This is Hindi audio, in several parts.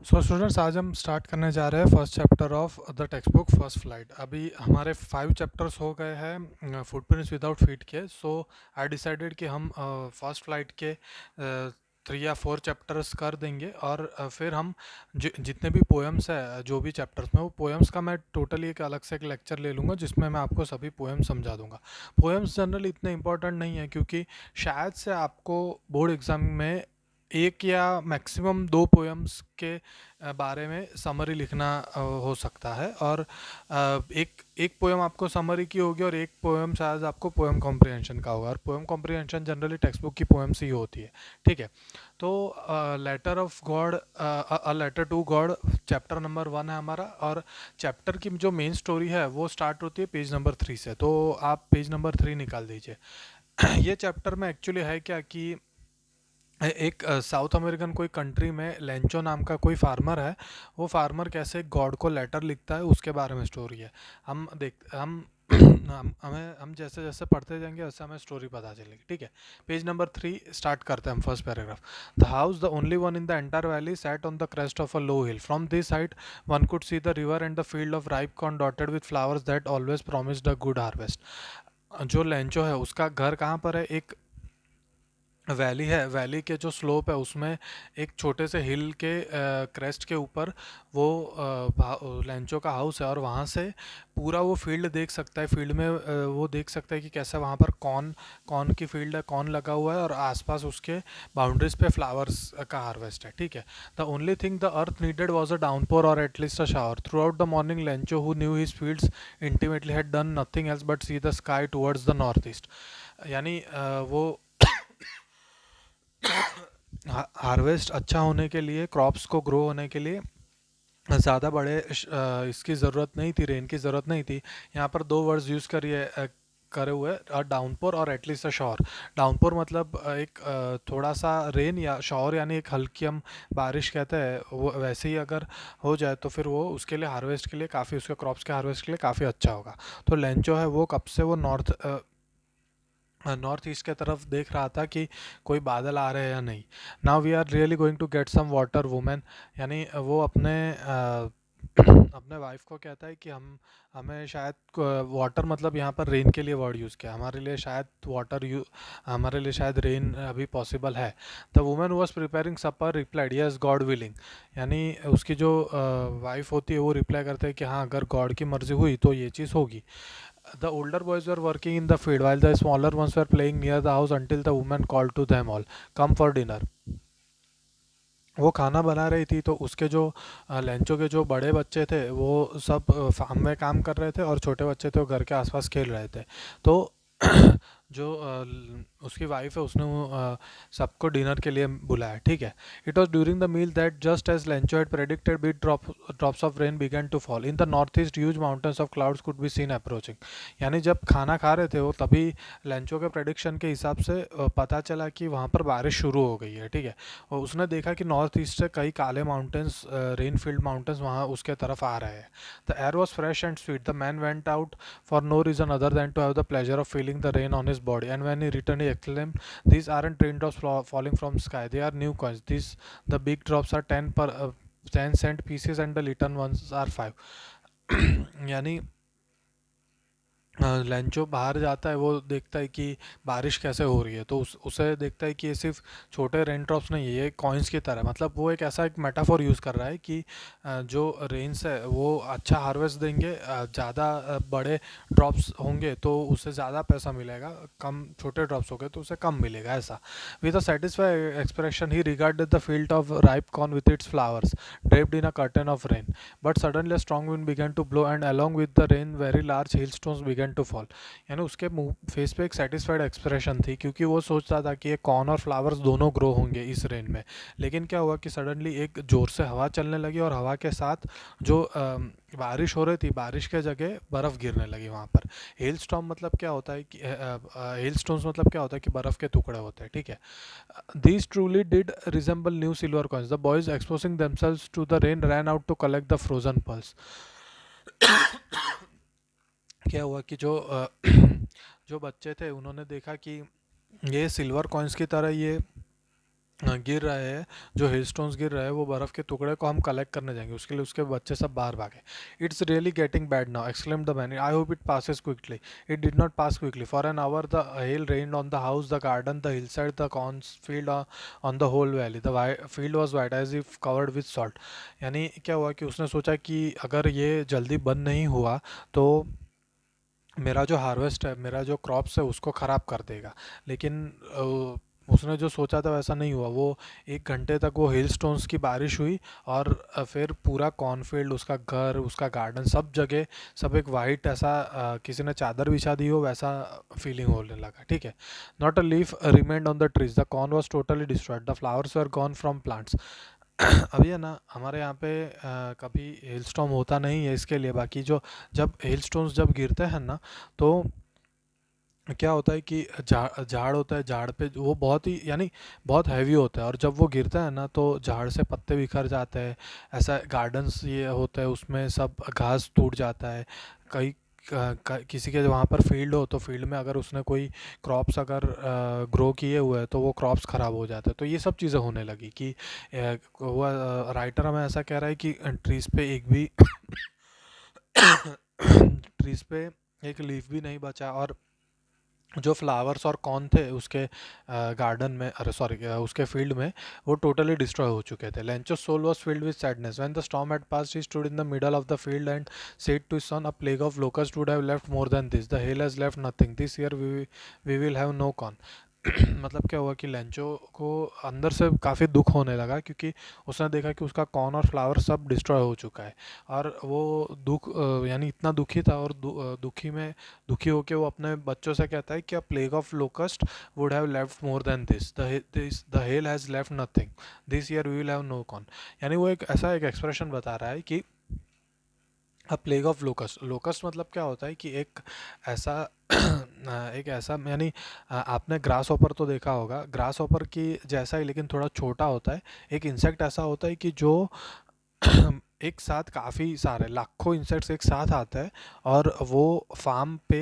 सो स्टूडेंट्स, आज हम स्टार्ट करने जा रहे हैं first chapter of the text book first flight. अभी हमारे 5 चैप्टर्स हो गए हैं फुटप्रिंट्स विदाउट फीट के। सो आई डिसाइडेड कि हम फर्स्ट फ्लाइट के 3 या 4 चैप्टर्स कर देंगे, और फिर हम जितने भी पोएम्स है, जो भी चैप्टर्स में, वो पोएम्स का मैं टोटली एक अलग से एक लेक्चर ले लूँगा, जिसमें मैं आपको सभी पोएम समझा दूंगा। पोएम्स जनरली इतने इंपॉर्टेंट नहीं है, क्योंकि शायद से आपको बोर्ड एग्ज़ाम में एक या मैक्सिमम 2 पोएम्स के बारे में समरी लिखना हो सकता है, और एक एक पोएम आपको समरी की होगी और एक पोएम शायद आपको पोएम कॉम्प्रिहेंशन का होगा, और poem comprehension generally text book की पोएम्स ही होती है। ठीक है। तो letter of God, a letter to God chapter number 1 है हमारा, और चैप्टर की जो मेन स्टोरी है वो स्टार्ट होती है पेज नंबर 3 से। तो आप पेज नंबर 3 निकाल दीजिए। ये चैप्टर में एक्चुअली है क्या कि एक साउथ अमेरिकन कोई कंट्री में लेंचो नाम का कोई फार्मर है। वो फार्मर कैसे गॉड को लेटर लिखता है, उसके बारे में स्टोरी है। हम हम जैसे जैसे पढ़ते जाएंगे वैसे हमें स्टोरी पता चलेगी। ठीक है। पेज नंबर 3 स्टार्ट करते हैं हम। First paragraph. The house, the only one in the entire valley, sat on the crest of a low hill. From this side one could see the river and the field of ripe corn dotted with flowers that always promised a good harvest. जो लेंचो है उसका घर कहाँ पर है? एक वैली है। वैली के जो स्लोप है उसमें एक छोटे से हिल के क्रेस्ट के ऊपर वो लेंचो का हाउस है, और वहाँ से पूरा वो फील्ड देख सकता है। फील्ड में वो देख सकता है कि कैसे वहाँ पर कॉर्न कॉर्न की फील्ड है, कॉर्न लगा हुआ है, और आसपास उसके बाउंड्रीज पे फ्लावर्स का हार्वेस्ट है। ठीक है। The only thing the earth needed was a downpour और at least a shower. Throughout the morning Lencho, who knew his fields intimately, had done nothing else but see the sky towards the north east. यानी वो हार्वेस्ट अच्छा होने के लिए, क्रॉप्स को ग्रो होने के लिए ज़्यादा बड़े इसकी ज़रूरत नहीं थी, रेन की ज़रूरत नहीं थी। यहाँ पर 2 वर्ड्स यूज़ करिए करे हुए, डाउनपोर और एटलीस्ट अ शॉर। डाउनपोर मतलब एक थोड़ा सा रेन, या शॉर यानी एक हल्की हम बारिश कहते हैं, वो वैसे ही अगर हो जाए तो फिर वो उसके लिए हार्वेस्ट के लिए काफ़ी, उसके क्रॉप्स के हार्वेस्ट के लिए काफ़ी अच्छा होगा। तो लेंचो है वो कब से वो नॉर्थ ईस्ट के तरफ देख रहा था कि कोई बादल आ रहे हैं या नहीं। Now we are really going to get some water women. यानी वो अपने अपने वाइफ को कहता है कि हम हमें शायद वाटर, मतलब यहाँ पर रेन के लिए वर्ड यूज़ किया, हमारे लिए शायद वाटर यू हमारे लिए शायद रेन अभी पॉसिबल है। The women was preparing supper replied yes God willing. यानी उसकी जो वाइफ होती है वो रिप्लाई करते हैं कि हाँ, अगर गॉड की मर्जी हुई तो ये चीज़ होगी। The older boys were working in the field while the smaller ones were playing near the house until the woman called to them all, come for dinner. वो खाना बना रही थी, तो उसके जो लेंचो के जो बड़े बच्चे थे वो सब फार्म में काम कर रहे थे, और छोटे बच्चे थे वो घर के आसपास खेल रहे थे। तो जो उसकी वाइफ है उसने सबको डिनर के लिए बुलाया। ठीक है। It was during the meal that just as Lencho had predicted big drops of rain began to fall in the north east, huge mountains of clouds could be seen approaching. यानी जब खाना खा रहे थे वो, तभी लेंचो के प्रेडिक्शन के हिसाब से पता चला कि वहाँ पर बारिश शुरू हो गई है। ठीक है। और उसने देखा कि नॉर्थ ईस्ट से कई काले माउंटेन्स, रेन फील्ड माउंटेन्स वहाँ उसके तरफ आ रहे हैं। The air was fresh and sweet. The man went out for no reason other than to have the pleasure of feeling the rain on his body. And when he returned, he exclaimed, "These aren't raindrops falling from sky. They are new coins. The big drops are 10 cent pieces, and the little ones are 5." यानी लेंचो बाहर जाता है, वो देखता है कि बारिश कैसे हो रही है, तो उसे देखता है कि ये सिर्फ छोटे रेन ड्रॉप्स नहीं है, ये कॉइन्स की तरह है। मतलब वो एक ऐसा एक मेटाफोर यूज़ कर रहा है कि जो रेन्स है वो अच्छा हार्वेस्ट देंगे, ज़्यादा बड़े ड्रॉप्स होंगे तो उससे ज़्यादा पैसा मिलेगा, कम छोटे ड्रॉप्स होंगे तो उसे कम मिलेगा, ऐसा। With a satisfied expression he regarded the field of ripe corn with its flowers draped in a curtain of rain. But suddenly a strong wind began to blow and along with the rain very large hailstones began to fall. यानी उसके मुंह फेस पे एक सेटिस्फाइड एक्सप्रेशन थी, क्योंकि वो सोचता था कि ये कॉर्न और फ्लावर्स दोनों ग्रो होंगे इस रेन में। लेकिन क्या हुआ कि सडनली एक ज़ोर से हवा चलने लगी, और हवा के साथ जो बारिश हो रही थी, बारिश के जगह बर्फ़ गिरने लगी वहाँ पर। हेल स्टॉर्म मतलब क्या होता है कि हेल स्टोन्स मतलब क्या होता है कि बर्फ़ के टुकड़े होते हैं। ठीक है। These truly did resemble new silver coins. The boys, exposing themselves to the rain, ran out to collect the frozen pearls. क्या हुआ कि जो जो बच्चे थे उन्होंने देखा कि ये सिल्वर कॉइन्स की तरह ये गिर रहे हैं, जो हिल स्टोन्स गिर रहे हैं वो बर्फ़ के टुकड़े को हम कलेक्ट करने जाएंगे, उसके लिए उसके बच्चे सब बाहर भागे। It's really getting bad now exclaimed the man, I hope it passes quickly. It did not pass quickly for an hour, the hail rained on the house, the garden, the hill side, the cornfield, on the whole valley. The field was white as if covered with salt. यानी क्या हुआ कि उसने सोचा कि अगर ये जल्दी बंद नहीं हुआ तो मेरा जो हार्वेस्ट है, मेरा जो क्रॉप्स है उसको ख़राब कर देगा। लेकिन उसने जो सोचा था वैसा नहीं हुआ। वो 1 घंटे तक वो हिल स्टोन्स की बारिश हुई, और फिर पूरा कॉर्नफील्ड, उसका घर, उसका गार्डन, सब जगह सब एक वाइट ऐसा, किसी ने चादर बिछा दी हो वैसा फीलिंग होने लगा। ठीक है। Not a leaf remained on the trees, the corn was totally destroyed, the flowers were gone from plants. अभी है ना हमारे यहाँ पे कभी हेल स्टॉर्म होता नहीं है इसके लिए, बाकी जो जब हेल स्टोन्स जब गिरते हैं ना, तो क्या होता है कि झाड़ होता है, झाड़ पे वो बहुत ही यानी बहुत हैवी होता है, और जब वो गिरता है ना तो झाड़ से पत्ते बिखर जाते हैं। ऐसा गार्डन्स ये होता है, उसमें सब घास टूट जाता है। कई किसी के वहाँ पर फील्ड हो तो फील्ड में अगर उसने कोई क्रॉप्स अगर ग्रो किए हुए हैं तो वो क्रॉप्स ख़राब हो जाते हैं। तो ये सब चीज़ें होने लगी कि वो राइटर हमें ऐसा कह रहा है कि ट्रीज़ पे एक भी ट्रीज़ पे एक लीफ भी नहीं बचा, और जो फ्लावर्स और कॉर्न थे उसके गार्डन में, अरे सॉरी, उसके फील्ड में, वो टोटली डिस्ट्रॉय हो चुके थे। लेंचो's soul was filled with sadness when the storm had passed. He stood in the middle of the field and said to his son, a plague of locusts would have left more than this, the hail has left nothing, this year we will have no corn। मतलब क्या हुआ कि लेंचो को अंदर से काफ़ी दुख होने लगा, क्योंकि उसने देखा कि उसका कॉर्न और फ्लावर सब डिस्ट्रॉय हो चुका है। और वो दुख यानी इतना दुखी था, और दुखी होके वो अपने बच्चों से कहता है कि a plague of locust would have left more than this, the hail has left nothing, this year we will have no corn. यानी वो एक ऐसा एक एक्सप्रेशन बता रहा है कि a plague of locust, locust मतलब क्या होता है कि एक ऐसा एक ऐसा यानी आपने ग्रास ऑपर तो देखा होगा, ग्रास ऑपर की जैसा ही लेकिन थोड़ा छोटा होता है। एक इंसेक्ट ऐसा होता है कि जो एक साथ काफ़ी सारे लाखों इंसेक्ट्स एक साथ आते हैं, और वो फार्म पे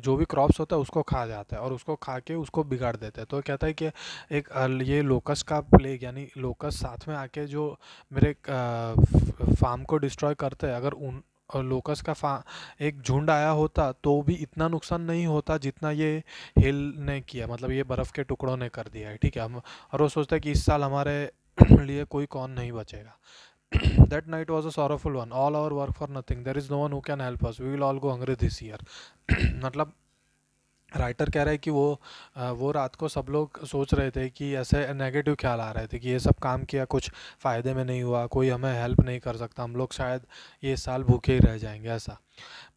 जो भी क्रॉप्स होता है उसको खा जाता है, और उसको खा के उसको बिगाड़ देते हैं। तो कहता है कि एक ये लोकस्ट का प्लेग, यानी लोकस्ट साथ में आके जो मेरे फार्म को डिस्ट्रॉय करते हैं, अगर उन लोकस्ट का एक झुंड आया होता तो भी इतना नुकसान नहीं होता जितना ये हिल ने किया, मतलब ये बर्फ़ के टुकड़ों ने कर दिया है। ठीक है। हम और वो सोचता है कि इस साल हमारे लिए कोई कौन नहीं बचेगा। That night was a sorrowful one. All our work for nothing. There is no one who can help us. We will all go hungry this year। मतलब राइटर कह रहा है कि वो रात को सब लोग सोच रहे थे कि ऐसे नेगेटिव ख्याल आ रहे थे कि ये सब काम किया कुछ फ़ायदे में नहीं हुआ, कोई हमें हेल्प नहीं कर सकता, हम लोग शायद ये साल भूखे ही रह जाएंगे ऐसा।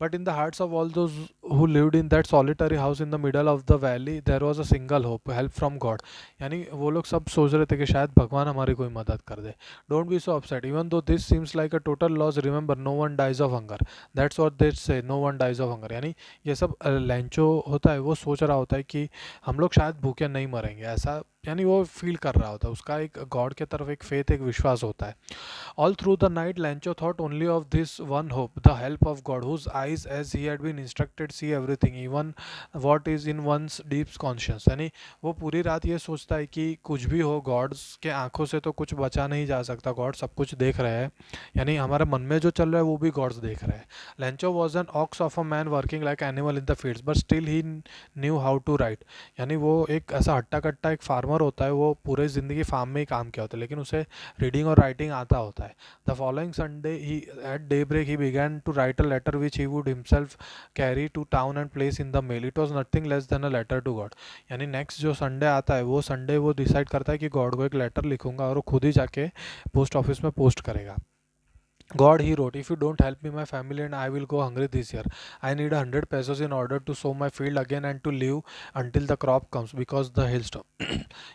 But in the hearts of all those who lived in that solitary house in the middle of the valley, there was a single hope, help from God। यानी वो लोग सब सोच रहे थे कि शायद भगवान हमारी कोई मदद कर दे। Don't be so upset, even though this seems like a total loss, remember no one dies of hunger। That's what they say, no one dies of hunger। यानी ये सब लैंचो होता है वो सोच रहा होता है कि हम लोग शायद भूखे नहीं मरेंगे ऐसा, यानी वो फील कर रहा होता है, उसका एक गॉड के तरफ एक फेथ, एक विश्वास होता है। All through the night, Lancho thought only of this one hope, the help of God, whose eyes, as he had been instructed, see everything, even what is in one's deep conscience। यानी वो पूरी रात ये सोचता है कि कुछ भी हो, गॉड्स के आंखों से तो कुछ बचा नहीं जा सकता, गॉड सब कुछ देख रहे हैं। यानी हमारे मन में जो चल रहा है वो भी गॉड्स देख रहे हैं। Lencho was an ox of a man working like animal in the fields, but still he knew how to write. यानी वो एक ऐसा हट्टा कट्टा एक फार्मर होता है, वो पूरे ज़िंदगी फार्म में ही काम किया होता है, लेकिन उसे रीडिंग और राइटिंग आता होता है। The following Sunday, at daybreak, he began to write a letter which he would himself carry to town and place in the mail। It was nothing less than a letter to God। यानी नेक्स्ट जो संडे आता है वो संडे वो डिसाइड करता है कि गॉड को एक लेटर लिखूंगा, और वो खुद ही जाके पोस्ट ऑफिस में पोस्ट करेगा। God, he wrote, if you don't help me, my family and I will go hungry this year। I need 100 pesos in order to sow my field again and to live until the crop comes because the hailstorm।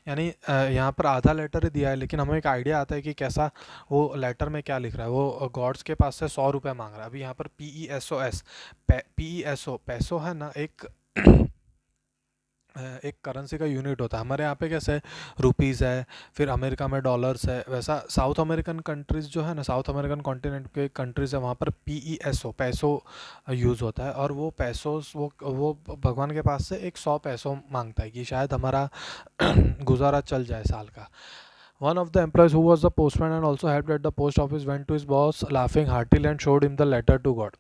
यानी यहाँ पर आधा लेटर ही दिया है, लेकिन हमें एक आइडिया आता है कि कैसा वो लेटर में क्या लिख रहा है। वो गॉड्स के पास से 100 रुपये मांग रहा है। अभी यहाँ पर PESOS, PESO पैसो है ना, एक एक करेंसी का यूनिट होता है। हमारे यहाँ पे कैसे है, रुपीज़ है, फिर अमेरिका में डॉलर्स है, वैसा साउथ अमेरिकन कंट्रीज़ जो है ना, साउथ अमेरिकन कॉन्टिनेंट के कंट्रीज़ है, वहाँ पर PESO पैसों यूज़ होता है। और वो पैसों वो भगवान के पास से एक 100 पैसों मांगता है कि शायद हमारा गुजारा चल जाए साल का। One of the employees, who was the postman and also helped at the post office, went to his boss laughing heartily and showed him the letter to God.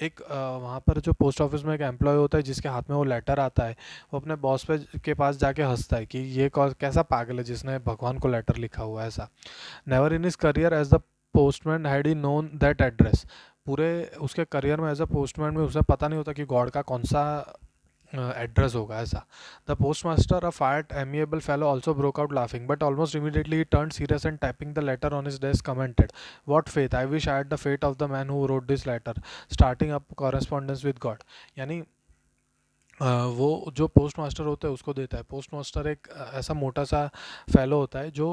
एक वहाँ पर जो पोस्ट ऑफिस में एक एम्प्लॉय होता है जिसके हाथ में वो लेटर आता है, वो अपने बॉस पे के पास जाके हंसता है कि ये कैसा पागल है जिसने भगवान को लेटर लिखा हुआ है ऐसा। Never in his career as the postman had he known that address. पूरे उसके करियर में एज अ पोस्टमैन में उसे पता नहीं होता कि गॉड का कौन सा एड्रेस होगा ऐसा। The postmaster, a fired amiable fellow, also broke out laughing but almost immediately he turn serious and typing the letter on his desk commented, what faith, I wish I had the fate of the man who wrote this letter, starting up correspondence with God. यानी वो जो पोस्ट मास्टर होता है उसको देता है। पोस्ट मास्टर एक ऐसा मोटा सा फेलो होता है जो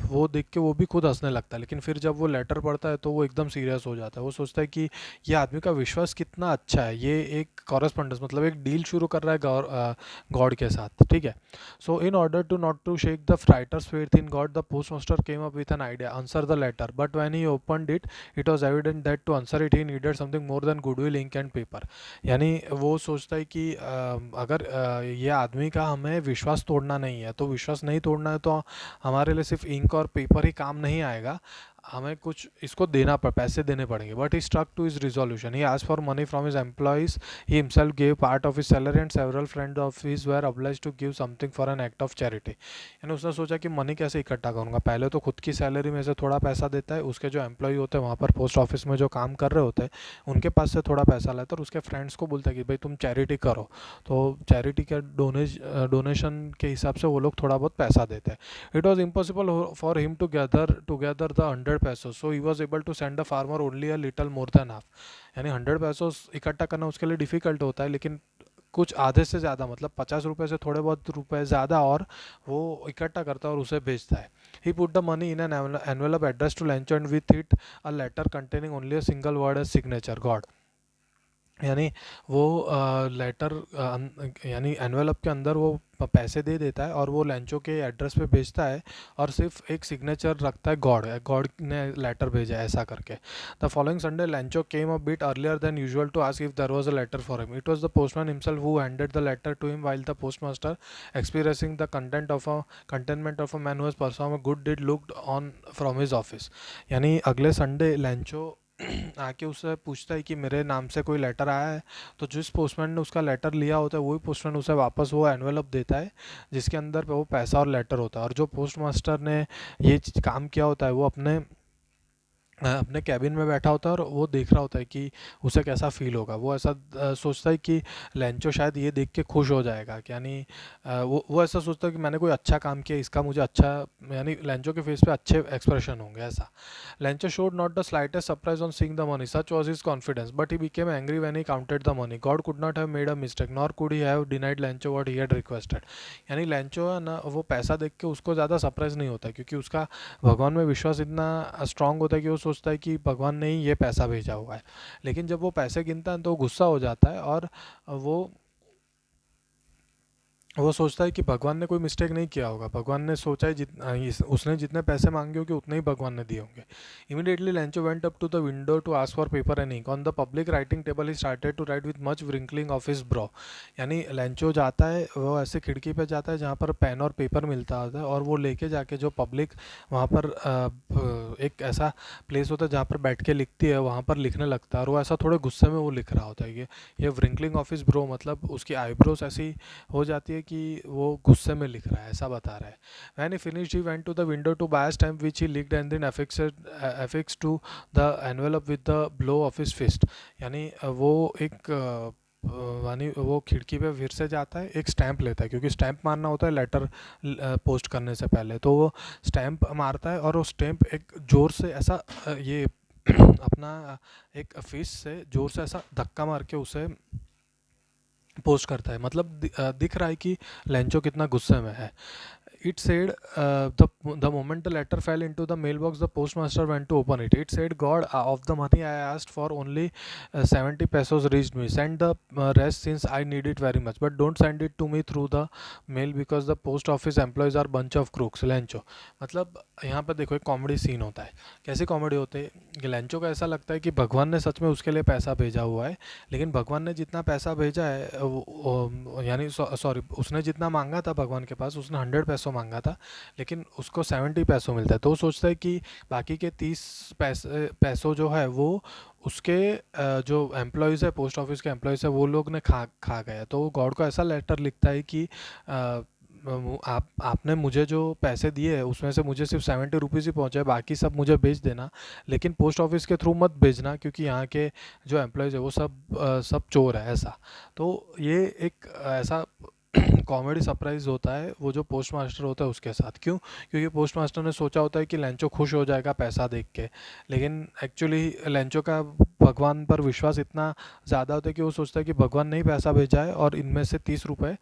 वो देख के वो भी खुद हंसने लगता है, लेकिन फिर जब वो लेटर पढ़ता है तो वो एकदम सीरियस हो जाता है। वो सोचता है कि ये आदमी का विश्वास कितना अच्छा है, ये एक कॉरेस्पॉन्डेंस मतलब एक डील शुरू कर रहा है गॉड के साथ, ठीक है। So in order to not to shake the writer's faith in God, the post master came up with an idea, answer the letter, but when he opened it, it was evident that to answer it he needed something more than goodwill, ink and paper. यानी वो सोचता है कि अगर ये आदमी का हमें विश्वास तोड़ना नहीं है, तो विश्वास नहीं तोड़ना है तो हमारे लिए सिर्फ इंक और पेपर ही काम नहीं आएगा, हमें कुछ इसको पैसे देने पड़ेंगे। But he stuck to his resolution, he asked for money from his employees, he himself gave part of his salary and several friend of his were obliged to give something for an act of charity. यानी उसने सोचा कि मनी कैसे इकट्ठा करूंगा, पहले तो खुद की सैलरी में से थोड़ा पैसा देता है, उसके जो एम्प्लॉय होते हैं वहाँ पर पोस्ट ऑफिस में जो काम कर रहे होते हैं उनके पास से थोड़ा पैसा लेता है, और उसके फ्रेंड्स को बोलता है कि भाई तुम चैरिटी करो, तो चैरिटी के डोनेशन के हिसाब से वो लोग थोड़ा बहुत पैसा देते हैं। It was impossible for him to gather the 100 पैसों, so he was able to send the farmer only a little more than half. यानी 100 पैसों इकट्ठा करना उसके लिए डिफिकल्ट होता है, लेकिन कुछ आधे से ज़्यादा मतलब 50 रुपये से थोड़े बहुत रुपए ज़्यादा और वो इकट्ठा करता है और उसे भेजता है। He put the money in an envelope address to Lencho and with it a letter containing only a single word as signature God. यानी वो लेटर यानी एनवेलप के अंदर वो पैसे दे देता है और वो लैंचो के एड्रेस पे भेजता है, और सिर्फ एक सिग्नेचर रखता है, गॉड गॉड ने लेटर भेजा है ऐसा करके। The following Sunday Lencho came a bit earlier than usual to ask if there was a letter for him. It was the postman himself who handed the letter to him while the postmaster experiencing the containment of a man who has perform a good deed looked on from his office. यानी अगले संडे लैंचो आके उससे पूछता है कि मेरे नाम से कोई लेटर आया है, तो जिस पोस्टमैन ने उसका लेटर लिया होता है वही पोस्टमैन उसे वापस वो एनवेलप देता है जिसके अंदर वो पैसा और लेटर होता है। और जो पोस्ट मास्टर ने ये काम किया होता है वो अपने कैबिन में बैठा होता है और वो देख रहा होता है कि उसे कैसा फील होगा। वो ऐसा सोचता है कि लैंचो शायद ये देख के खुश हो जाएगा कि यानी वो ऐसा सोचता है कि मैंने कोई अच्छा काम किया, इसका मुझे अच्छा, यानी लैंचो के फेस पे अच्छे एक्सप्रेशन होंगे ऐसा। लैंचो showed not the slightest surprise on seeing the money, such was his confidence, but he became angry when he counted the money. God could not have made a mistake nor could he have denied लैंचो what he had requested. यानी लैंचो है ना, वो पैसा देख के उसको ज़्यादा सरप्राइज नहीं होता, क्योंकि उसका भगवान में विश्वास इतना स्ट्रांग होता है कि वो सोचता है कि भगवान ने ही ये पैसा भेजा हुआ है। लेकिन जब वो पैसे गिनता है तो वो गुस्सा हो जाता है, और वो वो सोचता है कि भगवान ने कोई मिस्टेक नहीं किया होगा, भगवान ने सोचा है उसने जितने पैसे मांगे होंगे उतने ही भगवान ने दिए होंगे। Immediately Lencho went up to the window to ask for paper and ink, on the public writing table he started to write with much wrinkling of his brow. यानी लैंचो जाता है, वो ऐसे खिड़की पे जाता है जहाँ पर पेन और पेपर मिलता होता है, और वो लेके जाके जो पब्लिक वहाँ पर एक ऐसा प्लेस होता है जहाँ पर बैठ के लिखती है, वहाँ पर लिखने लगता है, और वो ऐसा थोड़े गुस्से में वो लिख रहा होता है। ये व्रिंकलिंग ऑफ हिज ब्रो मतलब उसकी आईब्रोज ऐसी हो जाती है कि वो गुस्से में लिख रहा है ऐसा बता रहा है। When he finished, he went to the window to buy a stamp which he licked and then affixed to the envelope with the blow of his fist। यानी वो एक यानी वो खिड़की पे फिर से जाता है, एक स्टैंप लेता है, क्योंकि स्टैंप मारना होता है लेटर पोस्ट करने से पहले, तो वो स्टैंप मारता है और वो स्टैंप एक जोर से ऐसा ये अपना एक फिश से जोर से ऐसा धक्का मार के उसे पोस्ट करता है। मतलब दिख रहा है कि लेंचो कितना गुस्से में है। It said, the moment the letter fell into the mailbox, the postmaster went to open it. It said, God, of the money I asked for, only 70 pesos reached me. Send the rest since I need it very much. But don't send it to me through the mail because the post office employees are bunch of crooks. Lencho, मतलब यहाँ पर देखो एक कॉमेडी सीन होता है. कैसी कॉमेडी होती है कि लेंचो को ऐसा लगता है कि भगवान ने सच में उसके लिए पैसा भेजा हुआ है, लेकिन भगवान ने जितना पैसा भेजा है यानी सॉरी, उसने जितना मांगा था भगवान के पास, उसने 100 पैसों मांगा था, लेकिन उसको 70 पैसों मिलता है. तो वो सोचता है कि बाकी के 30 पैसों जो है वो उसके जो एम्प्लॉयज़ है, पोस्ट ऑफिस के एम्प्लॉयज़ है, वो लोग ने खा खा गया. तो वो गॉड को ऐसा लेटर लिखता है कि आपने मुझे जो पैसे दिए हैं उसमें से मुझे सिर्फ 70 रुपीज़ ही पहुँचे, बाकी सब मुझे भेज देना, लेकिन पोस्ट ऑफिस के थ्रू मत भेजना क्योंकि यहाँ के जो एम्प्लॉयज़ है वो सब चोर है, ऐसा. तो ये एक ऐसा कॉमेडी सरप्राइज होता है वो जो पोस्ट मास्टर होता है उसके साथ. क्यों? क्योंकि पोस्ट मास्टर ने सोचा होता है कि लेंचो खुश हो जाएगा पैसा देख के, लेकिन एक्चुअली लेंचो का भगवान पर विश्वास इतना ज़्यादा होता है कि वो सोचता है कि भगवान ने ही पैसा भेजा है और इनमें से 30 रुपये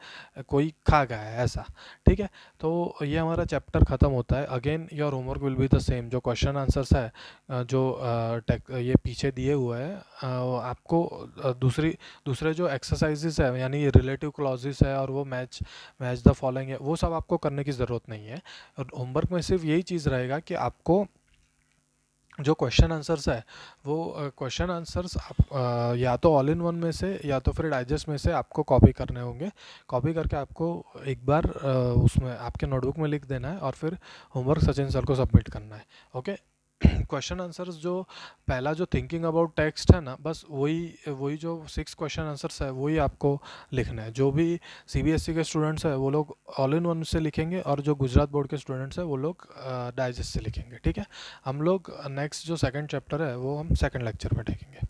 कोई खा गया है, ऐसा. ठीक है, तो ये हमारा चैप्टर ख़त्म होता है. Again your homework will be the same. जो क्वेश्चन आंसर्स है जो ये पीछे दिए हुए हैं, आपको दूसरे जो एक्सरसाइजेस है यानी रिलेटिव क्लॉजेस है और वो मैच मैच द फॉलोइंग है, वो सब आपको करने की ज़रूरत नहीं है. और होमवर्क में सिर्फ यही चीज़ रहेगा कि आपको जो क्वेश्चन आंसर्स है वो क्वेश्चन आंसर्स आप या तो ऑल इन वन में से या तो फिर डाइजेस्ट में से आपको कॉपी करने होंगे. कॉपी करके आपको एक बार उसमें आपके नोटबुक में लिख देना है और फिर होमवर्क सचिन सर को सबमिट करना है. ओके. क्वेश्चन आंसर्स जो पहला जो थिंकिंग अबाउट टेक्स्ट है ना, बस वही वही जो 6 क्वेश्चन आंसर्स है वही आपको लिखना है. जो भी सीबीएसई के स्टूडेंट्स है वो लोग ऑल इन वन से लिखेंगे और जो गुजरात बोर्ड के स्टूडेंट्स है वो लोग डाइजेस्ट से लिखेंगे. ठीक है, हम लोग नेक्स्ट जो सेकंड चैप्टर है वो हम सेकंड लेक्चर में देखेंगे.